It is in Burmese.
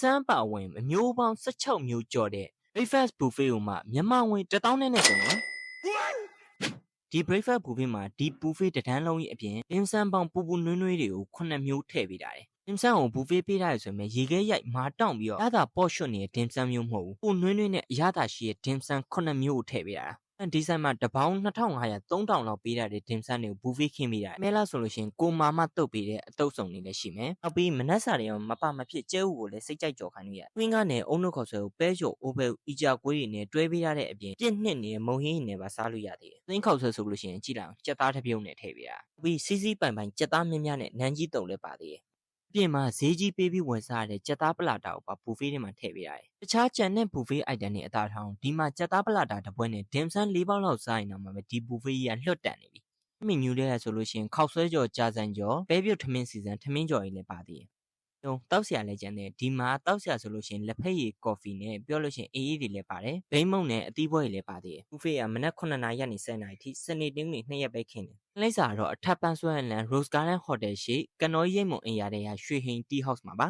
ဆန်းပါဝင်အမျိုးပေါင်း16မျိုးကျော်တဲ့ breakfast buffet ကိုမှမြန်မာငွေ1000နဲ့ဆိုရင်ဒီ breakfast buffet မှာဒီ buffet တန်းလုံးကြီးအပြင်dim sum ပေါင်းပူပူနွေးနွေးတွေကို9မျိုးထည့်ပေးတာတယ် dim sum ကို buffet ပေးထားရဆိုရင်ရေခဲရိုက်မာတောင့်ပြီးတော့ရတာပေါ့ရွှတ်နေတဲ့ dim sum မျိုးမဟုတ်ဘူးပူနွေးနွေးနဲ့အရသာရှိတဲ့ dim sum 9မျိုးကိုထည့်ပေးတာဒီဆိုင်မှာတပေါင်း2500 3000လောက်ပေးထားတဲ့ dim sum တွေကို buffet ခင်းပေးတာမဲလားဆိုလို့ရှိရင်ကိုမာမတုတ်ပေးတဲ့အတုပ်စုံတွေလည်းရှိမယ်နောက်ပြီးမနက်စာတွေရောမပါမဖြစ်ကျဲဥကိုလည်းစိတ်ကြိုက်ကြော်ခိုင်းလို့ရတယ်တွင်းကနေအုံနှုတ်ခေါ်ဆွဲကိုပဲကျော်အိုးပဲအီကြာကွေးတွေနဲ့တွဲပေးထားတဲ့အပြင်ပြည့်နှစ်နေတဲ့မုံဟင်းတွေနဲ့ပါစားလို့ရသေးတယ်သင်းခေါက်ဆွဲဆိုလို့ရှိရင်ကြည့်လိုက်အောင်ကြက်သားတစ်ပြုံးနဲ့ထည့်ပေးတာပြီးစီးစီးပိုင်ပိုင်ကြက်သားမြင်းများနဲ့နန်းကြီးတုံလည်းပါသေးတယ်ပြင်မှာဈေးကြီးပေးပြီးဝယ်စားရတဲ့ကြက်သားပလာတာကိုပါဘူဖေးထဲမှာထည့်ပေးရတယ်။တခြားကြံတဲ့ဘူဖေး item တွေအသာထောင်ဒီမှာကြက်သားပလာတာတစ်ပွဲနဲ့ dim sum 4ပေါက်လောက်စားရင်တော့မှပဲဒီဘူဖေးကြီးကလွတ်တန်နေပြီ။မီနူးလေးရဆိုလို့ရှိရင်ခောက်ဆွဲကြော်ကြာစံကြော်ပဲပြုတ်ထမင်းစီစံထမင်းကြော်ကြီးလည်းပါသေးတယ်။တောက်ဆရာလည်းကျန်တယ်ဒီမှာတောက်ဆရာဆိုလို့ရှိရင်လက်ဖက်ရည်ကော်ဖီနဲ့ပြောလို့ရှိရင်အေးအေးတွေလည်းပါတယ်။ဘိန်းမုံနဲ့အသီးပွဲတွေလည်းပါသေးတယ်။ဘူဖေးကမနက်9နာရီကနေ10နာရီထိစနေတင်းနေ့2ရက်ပဲခင်းတယ်။လိမ့်စာတော့အထပ်ပန်းဆွဲလန် Rose Garden Hotel ရှိကနော်ရိပ်မုံအင်ယာတဲ့ရွှေဟိန် Tea House မှာပါ